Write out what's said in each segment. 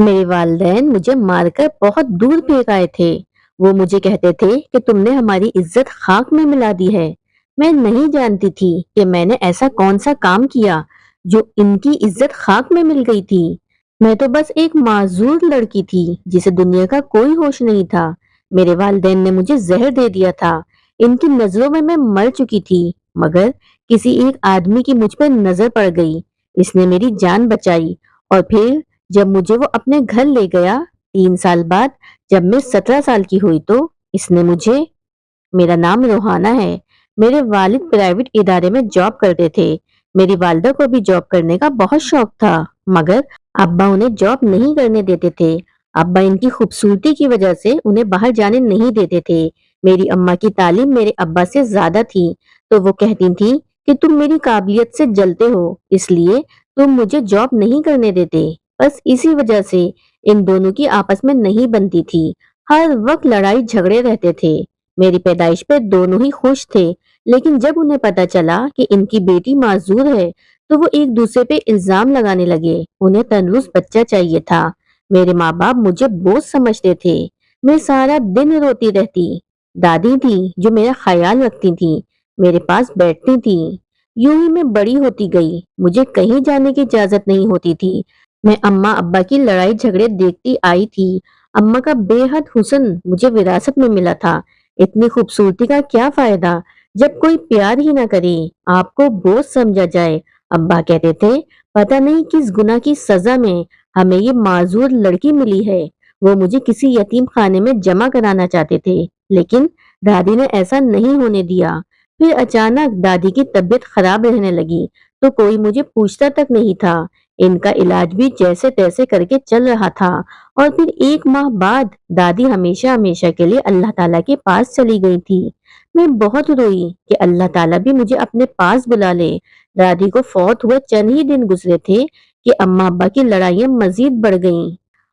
میرے والدین مجھے مار کر بہت دور پھینک آئے تھے۔ وہ مجھے کہتے تھے کہ تم نے ہماری عزت خاک میں ملا دی ہے۔ میں نہیں جانتی تھی کہ میں نے ایسا کون سا کام کیا جو ان کی عزت خاک میں مل گئی تھی۔ میں تو بس ایک معذور لڑکی تھی جسے دنیا کا کوئی ہوش نہیں تھا۔ میرے والدین نے مجھے زہر دے دیا تھا۔ ان کی نظروں میں مر چکی تھی، مگر کسی ایک آدمی کی مجھ پہ نظر پڑ گئی۔ اس نے میری جان بچائی، اور پھر جب مجھے وہ اپنے گھر لے گیا 3 سال بعد، جب میں 17 سال کی ہوئی، تو اس نے مجھے میرا نام روحانہ ہے۔ میرے والد پرائیویٹ ادارے میں جاب کرتے تھے۔ میری والدہ کو بھی جاب کرنے کا بہت شوق تھا، مگر ابا انہیں جاب نہیں کرنے دیتے تھے۔ ابا ان کی خوبصورتی کی وجہ سے انہیں باہر جانے نہیں دیتے تھے۔ میری اماں کی تعلیم میرے ابا سے زیادہ تھی، تو وہ کہتی تھی کہ تم میری قابلیت سے جلتے ہو، اس لیے تم مجھے جاب نہیں کرنے دیتے۔ بس اسی وجہ سے ان دونوں کی آپس میں نہیں بنتی تھی۔ ہر وقت لڑائی جھگڑے رہتے تھے۔ میری پیدائش پہ دونوں ہی خوش تھے، لیکن جب انہیں پتا چلا کہ ان کی بیٹی معذور ہے تو وہ ایک دوسرے پہ الزام لگانے لگے۔ انہیں تندرست بچہ چاہیے تھا۔ میرے ماں باپ مجھے بوجھ سمجھتے تھے۔ میں سارا دن روتی رہتی۔ دادی تھی جو میرا خیال رکھتی تھی، میرے پاس بیٹھتی تھی۔ یوں ہی میں بڑی ہوتی گئی۔ مجھے کہیں جانے کی اجازت نہیں ہوتی تھی۔ میں اماں ابا کی لڑائی جھگڑے دیکھتی آئی تھی۔ اماں کا بے حد حسن مجھے وراثت میں ملا تھا۔ اتنی خوبصورتی کا کیا فائدہ جب کوئی پیار ہی نہ کرے، آپ کو بوجھ سمجھا جائے۔ ابا کہتے تھے پتہ نہیں کس گناہ کی سزا میں ہمیں یہ معذور لڑکی ملی ہے۔ وہ مجھے کسی یتیم خانے میں جمع کرانا چاہتے تھے، لیکن دادی نے ایسا نہیں ہونے دیا۔ پھر اچانک دادی کی طبیعت خراب رہنے لگی تو کوئی مجھے پوچھتا تک نہیں تھا۔ ان کا علاج بھی جیسے تیسے کر کے چل رہا تھا، اور پھر 1 ماہ بعد دادی ہمیشہ ہمیشہ کے لیے اللہ تعالیٰ کے پاس چلی گئی تھی۔ میں بہت روئی کہ اللہ تعالیٰ بھی مجھے اپنے پاس بلا لے۔ دادی کو فوت ہوئے چند ہی دن گزرے تھے کہ اماں ابا کی لڑائیاں مزید بڑھ گئیں۔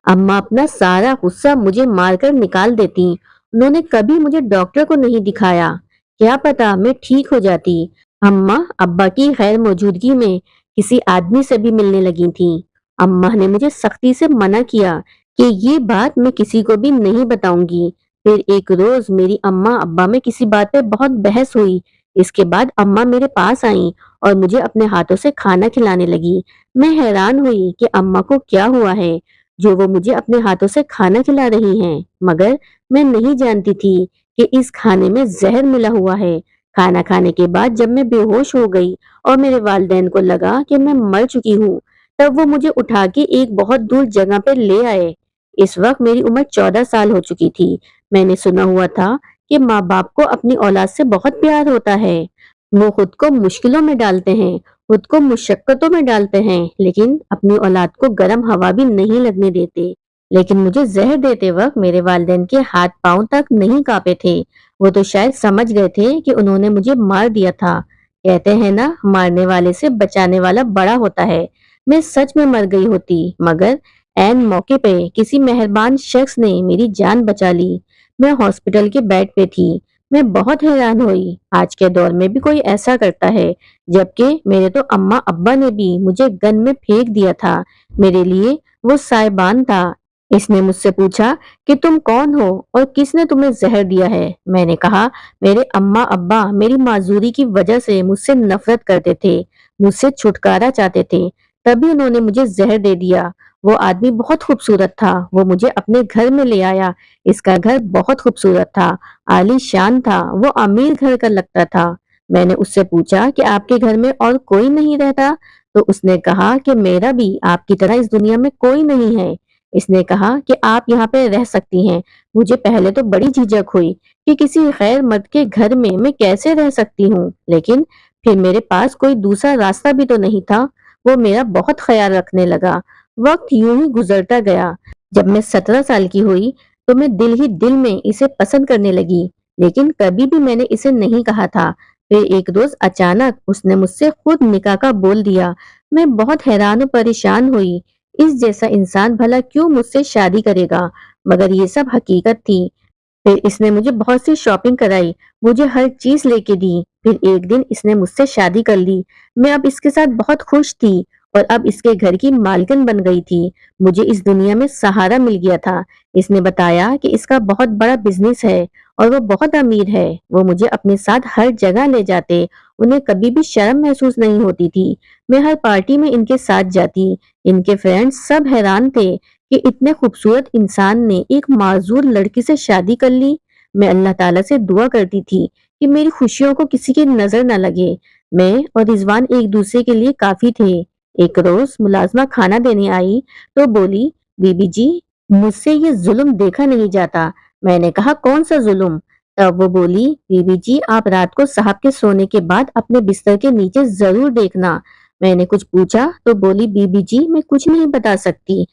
اماں اپنا سارا غصہ مجھے مار کر نکال دیتی۔ انہوں نے کبھی مجھے ڈاکٹر کو نہیں دکھایا، کیا پتا میں ٹھیک ہو جاتی۔ اماں ابا کی غیر موجودگی میں کسی آدمی سے بھی ملنے لگی تھیں۔ اماں نے مجھے سختی سے منع کیا کہ یہ بات میں کسی کو بھی نہیں بتاؤں گی۔ پھر ایک روز میری اماں ابا میں کسی بات پہ بہت بحث ہوئی۔ اس کے بعد اماں میرے پاس آئیں اور مجھے اپنے ہاتھوں سے کھانا کھلانے لگی۔ میں حیران ہوئی کہ اماں کو کیا ہوا ہے جو وہ مجھے اپنے ہاتھوں سے کھانا کھلا رہی ہیں، مگر میں نہیں جانتی تھی کہ اس کھانے میں زہر ملا ہوا ہے۔ کھانا کھانے کے بعد جب میں بے ہوش ہو گئی اور میرے والدین کو لگا کہ میں مر چکی ہوں، تب وہ مجھے اٹھا کے ایک بہت دور جگہ پہ لے آئے۔ اس وقت میری عمر 14 سال ہو چکی تھی۔ میں نے سنا ہوا تھا کہ ماں باپ کو اپنی اولاد سے بہت پیار ہوتا ہے۔ وہ خود کو مشکلوں میں ڈالتے ہیں، خود کو مشقتوں میں ڈالتے ہیں، لیکن اپنی اولاد کو گرم ہوا بھی نہیں لگنے دیتے۔ لیکن مجھے زہر دیتے وقت میرے والدین کے ہاتھ پاؤں تک نہیں کانپے تھے۔ وہ تو شاید سمجھ گئے تھے کہ انہوں نے مجھے مار دیا تھا۔ کہتے ہیں نا، مارنے والے سے بچانے والا بڑا ہوتا ہے۔ میں سچ میں مر گئی ہوتی، مگر عین موقع پہ کسی مہربان شخص نے میری جان بچا لی۔ میں ہاسپٹل کے بیڈ پہ تھی۔ میں بہت حیران ہوئی، آج کے دور میں بھی کوئی ایسا کرتا ہے، جبکہ میرے تو اماں ابا نے بھی مجھے گن میں پھینک دیا تھا۔ میرے لیے وہ سائبان تھا۔ اس نے مجھ سے پوچھا کہ تم کون ہو اور کس نے تمہیں زہر دیا ہے؟ میں نے کہا میرے اماں ابا میری معذوری کی وجہ سے مجھ سے نفرت کرتے تھے، مجھ سے چھٹکارا چاہتے تھے، تبھی انہوں نے مجھے زہر دے دیا۔ وہ آدمی بہت خوبصورت تھا، وہ مجھے اپنے گھر میں لے آیا۔ اس کا گھر بہت خوبصورت تھا، عالی شان تھا، وہ امیر گھر کا لگتا تھا۔ میں نے اس سے پوچھا کہ آپ کے گھر میں اور کوئی نہیں رہتا؟ تو اس نے کہا کہ میرا بھی آپ کی طرح اس دنیا میں کوئی نہیں ہے۔ اس نے کہا کہ آپ یہاں پہ رہ سکتی ہیں۔ مجھے پہلے تو بڑی جھجک ہوئی کہ کسی غیر مرد کے گھر میں کیسے رہ سکتی ہوں، لیکن پھر میرے پاس کوئی دوسرا راستہ بھی تو نہیں تھا۔ وہ میرا بہت خیال رکھنے لگا۔ وقت یوں ہی گزرتا گیا۔ جب میں 17 سال کی ہوئی تو میں دل ہی دل میں اسے پسند کرنے لگی، لیکن کبھی بھی میں نے اسے نہیں کہا تھا۔ پھر ایک روز اچانک اس نے مجھ سے خود نکاح کا بول دیا۔ میں بہت حیران و پریشان ہوئی، اس جیسا انسان بھلا کیوں مجھ سے شادی کرے گا؟ مگر یہ سب حقیقت تھی۔ پھر اس نے مجھے بہت سی شاپنگ کرائی، مجھے ہر چیز لے کے دی۔ پھر ایک دن اس نے مجھ سے شادی کر لی۔ میں اب اس کے ساتھ بہت خوش تھی اور اب اس کے گھر کی مالکن بن گئی تھی۔ مجھے اس دنیا میں سہارا مل گیا تھا۔ اس نے بتایا کہ اس کا بہت بڑا بزنس ہے اور وہ بہت امیر ہے۔ وہ مجھے اپنے ساتھ ہر جگہ لے جاتے، انہیں کبھی بھی شرم محسوس نہیں ہوتی تھی۔ میں ہر پارٹی میں ان کے ساتھ جاتی۔ ان کے فرینڈز سب حیران تھے کہ اتنے خوبصورت انسان نے ایک معذور لڑکی سے شادی کر لی۔ میں اللہ تعالیٰ سے دعا کرتی تھی کہ میری خوشیوں کو کسی کی نظر نہ لگے۔ میں اور رضوان ایک دوسرے کے لیے کافی تھے۔ ایک روز ملازمہ کھانا دینے آئی تو بولی، بی بی جی، مجھ سے یہ ظلم دیکھا نہیں جاتا۔ میں نے کہا، کون سا ظلم؟ تب وہ بولی، بی بی جی، آپ رات کو صاحب کے سونے کے بعد اپنے بستر کے نیچے ضرور دیکھنا۔ میں نے کچھ پوچھا تو بولی، بی بی جی، میں کچھ نہیں بتا سکتی،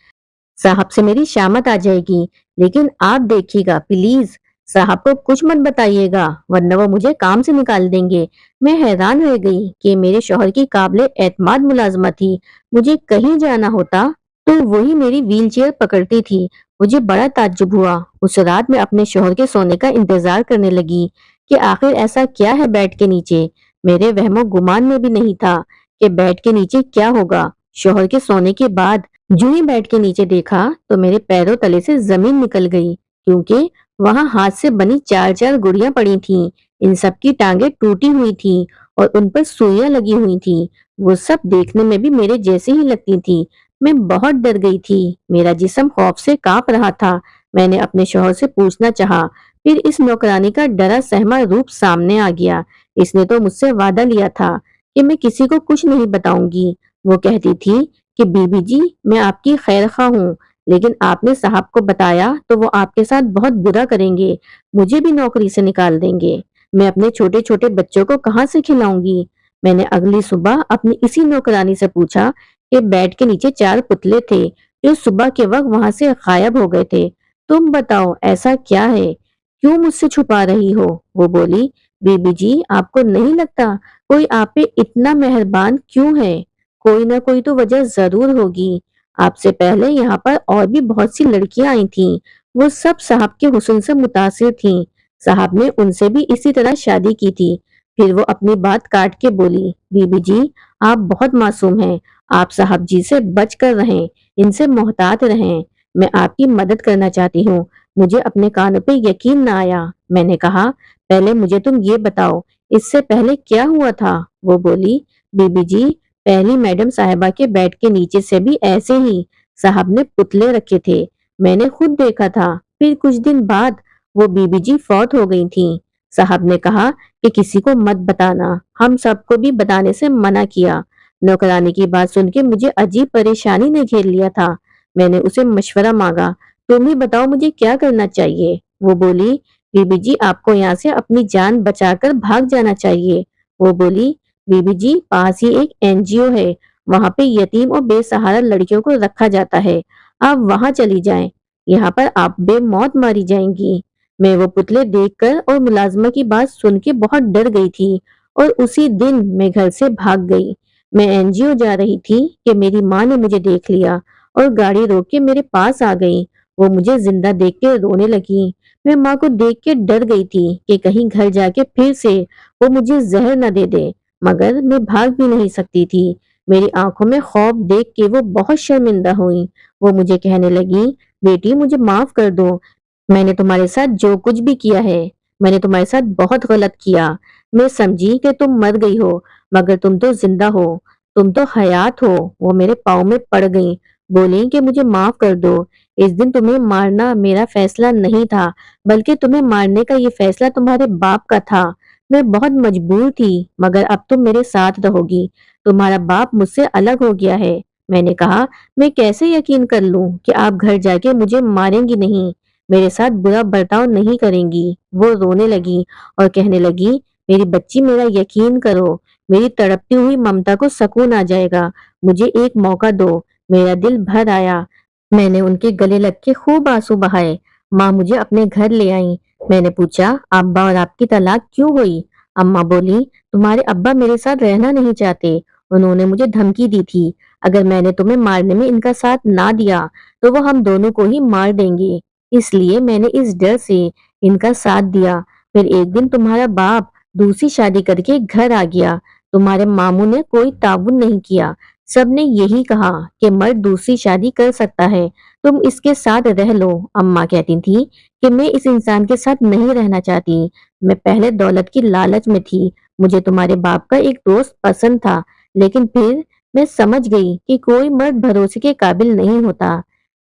صاحب سے میری شامت آ جائے گی، لیکن آپ دیکھیے گا پلیز، صاحب کو کچھ مت بتائیے گا ورنہ وہ مجھے کام سے نکال دیں گے۔ میں حیران رہ گئی کہ میرے شوہر کی قابل اعتماد ملازمت تھی۔ مجھے کہیں جانا ہوتا تو وہی میری ویل چیئر پکڑتی تھی۔ مجھے بڑا تعجب ہوا۔ اس رات میں اپنے شوہر کے سونے کا انتظار کرنے لگی کہ آخر ایسا کیا ہے بیڈ کے نیچے۔ میرے وہم و گمان میں بھی نہیں تھا کہ بیڈ کے نیچے کیا ہوگا۔ شوہر کے سونے کے بعد جو ہی بیڈ کے نیچے دیکھا تو میرے پیروں تلے سے زمین نکل گئی، کیونکہ وہاں ہاتھ سے بنی چار چار گڑیاں پڑی تھیں۔ ان سب کی ٹانگیں ٹوٹی ہوئی تھیں اور ان پر سوئیاں لگی ہوئی تھیں۔ وہ سب دیکھنے میں بھی میرے جیسے ہی لگتی تھی۔ میں بہت ڈر گئی تھی، میرا جسم خوف سے کانپ رہا تھا۔ میں نے اپنے شوہر سے پوچھنا چاہا، پھر اس نوکرانی کا ڈرا سہما روپ سامنے آ گیا۔ اس نے تو مجھ سے وعدہ لیا تھا کہ میں کسی کو کچھ نہیں بتاؤں گی۔ وہ کہتی تھی کہ بی بی جی، میں آپ کی خیر خواہ ہوں، لیکن آپ نے صاحب کو بتایا تو وہ آپ کے ساتھ بہت برا کریں گے، مجھے بھی نوکری سے نکال دیں گے۔ میں اپنے چھوٹے چھوٹے بچوں کو کہاں سے کھلاؤں گی؟ میں نے اگلی صبح اپنی اسی نوکرانی سے پوچھا کہ بیڈ کے نیچے چار پتلے تھے جو صبح کے وقت وہاں سے غائب ہو گئے تھے، تم بتاؤ ایسا کیا ہے، کیوں مجھ سے چھپا رہی ہو؟ وہ بولی، بی بی جی، آپ کو نہیں لگتا کوئی آپ پہ اتنا مہربان کیوں ہے؟ کوئی نہ کوئی تو وجہ ضرور ہوگی۔ آپ سے پہلے یہاں پر اور بھی بہت سی لڑکیاں آئی تھیں، وہ سب صاحب کے حسن سے متاثر تھیں۔ صاحب نے ان سے بھی اسی طرح شادی کی تھی۔ پھر وہ اپنی بات کاٹ کے بولی، بی بی جی، آپ بہت معصوم ہیں، آپ صاحب جی سے بچ کر رہیں، ان سے محتاط رہیں۔ میں آپ کی مدد کرنا چاہتی ہوں۔ مجھے اپنے کانوں پہ یقین نہ آیا۔ میں نے کہا، پہلے مجھے تم یہ بتاؤ، اس سے پہلے کیا ہوا تھا؟ وہ بولی، بی بی جی، پہلی میڈم صاحبہ کے بیڈ کے نیچے سے بھی ایسے ہی صاحب نے پتلے رکھے تھے، میں نے خود دیکھا تھا۔ پھر کچھ دن بعد وہ بی بی جی فوت ہو گئی تھیں۔ صاحب نے کہا کہ کسی کو مت بتانا، ہم سب کو بھی بتانے سے منع کیا۔ نوکرانی کی بات سن کے مجھے عجیب پریشانی نے گھیر لیا تھا۔ میں نے اسے مشورہ مانگا، تم ہی بتاؤ مجھے کیا کرنا چاہیے؟ وہ بولی، بی بی جی، آپ کو یہاں سے اپنی جان بچا کر بھاگ جانا چاہیے۔ وہ بولی، بی بی جی، پاس ہی ایک NGO ہے، وہاں پہ یتیم اور بے سہارا لڑکیوں کو رکھا جاتا ہے، آپ وہاں چلی جائیں، یہاں پر آپ بے موت ماری جائیں گی۔ میں وہ پتلے دیکھ کر اور ملازمہ کی بات سن کے بہت ڈر گئی تھی اور اسی دن میں گھر سے بھاگ گئی۔ میں NGO جا رہی تھی کہ میری ماں نے مجھے دیکھ لیا اور گاڑی روک کے میرے پاس آ گئی۔ وہ مجھے زندہ دیکھ کے رونے لگی۔ میں ماں کو دیکھ کے ڈر گئی تھی کہ کہیں گھر جا کے پھر سے وہ مجھے زہر نہ دے دے، مگر میں بھاگ بھی نہیں سکتی تھی۔ میری آنکھوں میں خوف دیکھ کے وہ بہت شرمندہ ہوئی۔ وہ مجھے کہنے لگی، بیٹی، مجھے معاف کر دو، میں نے تمہارے ساتھ جو کچھ بھی کیا ہے، میں نے تمہارے ساتھ بہت غلط کیا۔ میں سمجھی کہ تم مر گئی ہو، مگر تم تو زندہ ہو، تم تو حیات ہو۔ وہ میرے پاؤں میں پڑ گئیں، بولیں کہ مجھے معاف کر دو، اس دن تمہیں مارنا میرا فیصلہ نہیں تھا، بلکہ تمہیں مارنے کا یہ فیصلہ تمہارے باپ کا تھا۔ میں بہت مجبور تھی، مگر اب تم میرے ساتھ رہو گی، تمہارا باپ مجھ سے الگ ہو گیا ہے۔ میں نے کہا، میں کیسے یقین کر لوں کہ آپ گھر جا کے مجھے ماریں گی نہیں، میرے ساتھ برا برتاؤ نہیں کریں گی؟ وہ رونے لگی اور کہنے لگی، میری بچی، میرا یقین کرو، میری تڑپتی ہوئی ممتا کو سکون آ جائے گا، مجھے ایک موقع دو۔ میرا دل بھر آیا، میں نے ان کے گلے لگ کے خوب آنسو بہائے۔ ماں مجھے اپنے گھر لے آئیں۔ میں نے پوچھا، ابا اور آپ کی طلاق کیوں ہوئی؟ اماں بولی، تمہارے ابا میرے ساتھ رہنا نہیں چاہتے، انہوں نے مجھے دھمکی دی تھی، اگر میں نے تمہیں مارنے میں ان کا ساتھ نہ دیا تو وہ ہم دونوں کو ہی مار دیں گے، اس لیے میں نے اس ڈر سے ان کا ساتھ دیا۔ پھر ایک دن تمہارا باپ دوسری شادی کر کے گھر آ گیا، تمہارے ماموں نے کوئی تعاون نہیں کیا، سب نے یہی کہا کہ مرد دوسری شادی کر سکتا ہے، تم اس کے ساتھ رہ لو۔ اماں کہتی تھی کہ میں اس انسان کے ساتھ نہیں رہنا چاہتی۔ میں پہلے دولت کی لالچ میں تھی، مجھے تمہارے باپ کا ایک دوست پسند تھا، لیکن پھر میں سمجھ گئی کہ کوئی مرد بھروسے کے قابل نہیں ہوتا۔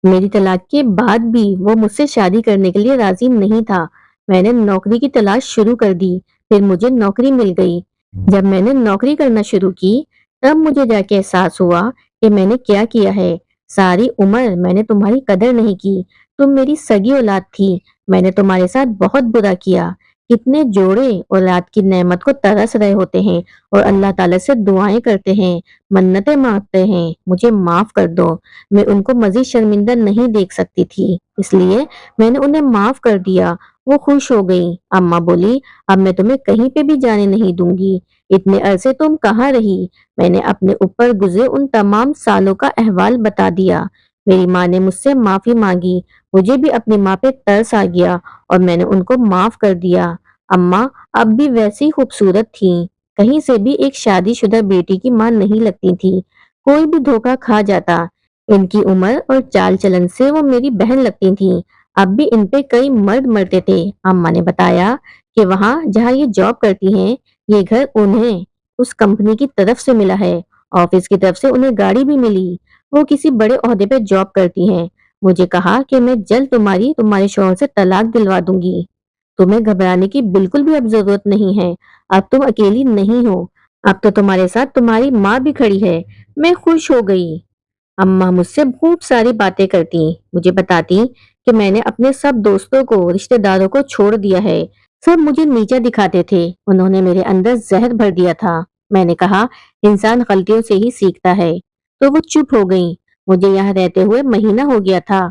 میری طلاق کے بعد بھی وہ مجھ سے شادی کرنے کے لیے راضی نہیں تھا۔ میں نے نوکری کی تلاش شروع کر دی، پھر مجھے نوکری مل گئی۔ جب میں نے نوکری کرنا شروع کی تب مجھے جا کے احساس ہوا کہ میں نے کیا کیا ہے۔ ساری عمر میں نے تمہاری قدر نہیں کی، تم میری سگی اولاد تھی، میں نے تمہارے ساتھ بہت برا کیا۔ کتنے جوڑے اولاد کی نعمت کو ترس رہے ہوتے ہیں اور اللہ تعالیٰ سے دعائیں کرتے ہیں، منتیں مانگتے ہیں، مجھے معاف کر دو۔ میں ان کو مزید شرمندہ نہیں دیکھ سکتی تھی، اس لیے میں نے انہیں معاف کر دیا۔ وہ خوش ہو گئی۔ اماں بولی، اب میں تمہیں کہیں پہ بھی جانے نہیں دوں گی۔ اتنے عرصے تم کہاں رہی؟ میں نے اپنے اوپر گزرے ان تمام سالوں کا احوال بتا دیا۔ میری ماں نے مجھ سے معافی مانگی، مجھے بھی اپنی ماں پہ ترس آ گیا اور میں نے ان کو معاف کر دیا۔ اماں اب بھی ویسی خوبصورت تھیں، کہیں سے بھی ایک شادی شدہ بیٹی کی ماں نہیں لگتی تھی، کوئی بھی دھوکہ کھا جاتا۔ ان کی عمر اور چال چلن سے وہ میری بہن لگتی تھیں، اب بھی ان پہ کئی مرد مرتے تھے۔ اماں نے بتایا کہ وہاں جہاں یہ جاب کرتی ہیں، یہ گھر انہیں اس کمپنی کی طرف سے ملا ہے، آفس کی طرف سے انہیں گاڑی بھی ملی، وہ کسی بڑے عہدے پہ جاب کرتی ہیں۔ مجھے کہا کہ میں جلد تمہارے شوہر سے طلاق دلوا دوں گی، تمہیں گھبرانے کی بالکل بھی اب ضرورت نہیں ہے، اب تم اکیلی نہیں ہو، اب تو تمہارے ساتھ تمہاری ماں بھی کھڑی ہے۔ میں خوش ہو گئی۔ اماں مجھ سے خوب ساری باتیں کرتی، مجھے بتاتی کہ میں نے اپنے سب دوستوں کو، رشتہ داروں کو چھوڑ دیا ہے، سب مجھے نیچا دکھاتے تھے، انہوں نے میرے اندر زہر بھر دیا تھا۔ میں نے کہا انسان غلطیوں سے ہی سیکھتا ہے، تو وہ چپ ہو گئی۔ مجھے یہاں رہتے ہوئے مہینہ ہو گیا تھا۔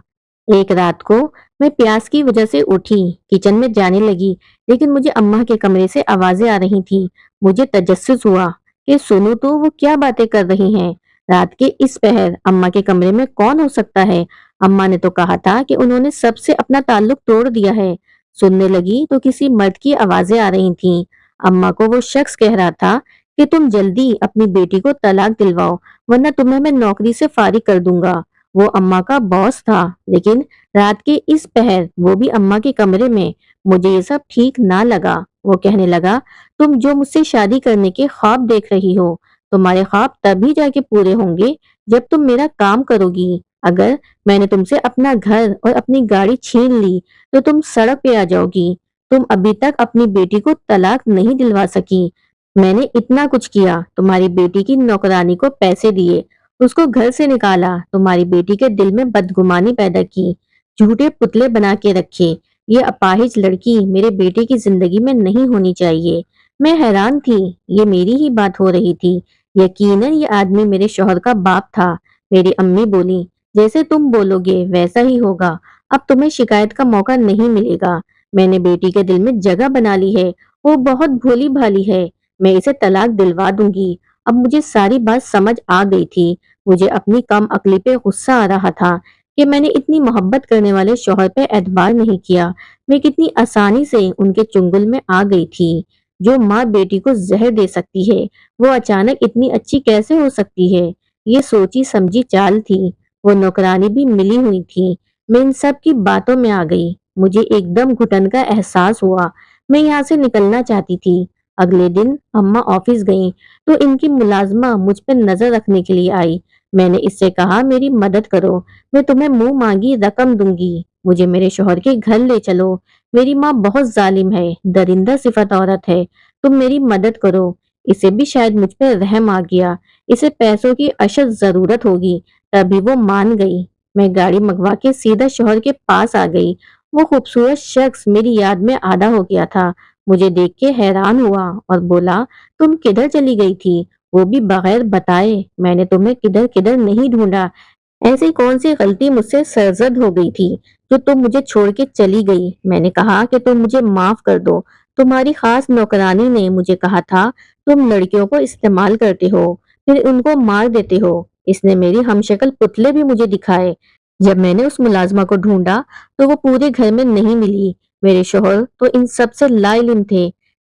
ایک رات کو میں پیاس کی وجہ سے اٹھی، کچن میں جانے لگی، لیکن مجھے اماں کے کمرے سے آوازیں آ رہی تھی۔ مجھے تجسس ہوا کہ سنو تو وہ کیا باتیں کر رہی ہیں۔ رات کے اس پہر اماں کے کمرے میں کون ہو سکتا ہے؟ اماں نے تو کہا تھا کہ انہوں نے سب سے اپنا تعلق توڑ دیا ہے۔ سننے لگی تو کسی مرد کی آوازیں آ رہی تھیں۔ اماں کو وہ شخص کہہ رہا تھا کہ تم جلدی اپنی بیٹی کو طلاق دلواؤ ورنہ تمہیں میں نوکری سے فارغ کر دوں گا۔ وہ اماں کا باس تھا، لیکن رات کے اس پہر وہ بھی اماں کے کمرے میں، مجھے یہ سب ٹھیک نہ لگا۔ وہ کہنے لگا تم جو مجھ سے شادی کرنے کے خواب دیکھ رہی ہو، تمہارے خواب تبھی جا کے پورے ہوں گے جب تم میرا کام کرو گی۔ اگر میں نے تم سے اپنا گھر اور اپنی گاڑی چھین لی تو تم سڑک پہ آ جاؤ گی۔ تم ابھی تک اپنی بیٹی کو طلاق نہیں دلوا سکی، میں نے اتنا کچھ کیا، تمہاری بیٹی کی نوکرانی کو پیسے دیے، اس کو گھر سے نکالا، تمہاری بیٹی کے دل میں بدگمانی پیدا کی، جھوٹے پتلے بنا کے رکھے۔ یہ اپاہج لڑکی میرے بیٹے کی زندگی میں نہیں ہونی چاہیے۔ میں حیران تھی، یہ میری ہی بات ہو رہی تھی۔ یقیناً یہ آدمی میرے شوہر کا باپ تھا۔ میری امی بولی جیسے تم بولو گے ویسا ہی ہوگا، اب تمہیں شکایت کا موقع نہیں ملے گا۔ میں نے بیٹی کے دل میں جگہ بنا لی ہے، وہ بہت بھولی بھالی ہے، میں اسے طلاق دلوا دوں گی۔ اب مجھے ساری بات سمجھ آ گئی تھی، مجھے اپنی کم عقلی پہ غصہ آ رہا تھا کہ میں نے اتنی محبت کرنے والے شوہر پہ اعتبار نہیں کیا، میں کتنی آسانی سے ان کے چنگل میں آ گئی تھی۔ جو ماں بیٹی کو زہر دے سکتی ہے وہ اچانک اتنی اچھی کیسے ہو سکتی ہے؟ یہ سوچی سمجھی چال تھی۔ وہ نوکرانی بھی ملی ہوئی تھی۔ میں ان سب کی باتوں میں آ گئی، مجھے ایک دم گھٹن کا احساس ہوا، میں یہاں سے نکلنا چاہتی تھی۔ اگلے دن اماں آفس گئیں تو ان کی ملازمہ مجھ پہ نظر رکھنے کے لیے آئی۔ میں نے اس سے کہا میری مدد کرو، میں تمہیں منہ مانگی رقم دوں گی، مجھے میرے شوہر کے گھر لے چلو، میری ماں بہت ظالم ہے، درندہ صفت عورت ہے، تم میری مدد کرو۔ اسے بھی شاید مجھ پہ رحم آ گیا، اسے پیسوں کی اشد ضرورت ہوگی، تبھی وہ مان گئی۔ میں گاڑی منگوا کے سیدھا شوہر کے پاس آ گئی۔ وہ خوبصورت شخص میری یاد میں آدھا ہو گیا تھا، مجھے دیکھ کے حیران ہوا اور بولا تم کدھر چلی گئی تھی؟ وہ بھی بغیر بتائے۔ میں نے تمہیں کدھر کدھر نہیں ڈھونڈا، ایسی کون سی غلطی مجھ سے سرزد ہو گئی تھی جو تم مجھے چھوڑ کے چلی گئی؟ میں نے کہا کہ تم مجھے معاف کر دو، تمہاری خاص نوکرانی نے مجھے کہا تھا تم لڑکیوں کو استعمال کرتے ہو پھر ان کو مار دیتے ہو، اس نے میری ہمشکل پتلے بھی مجھے دکھائے۔ جب میں نے اس ملازمہ کو ڈھونڈا تو وہ پورے گھر میں نہیں ملی، میرے شوہر تو ان سب سے لا علم تھے،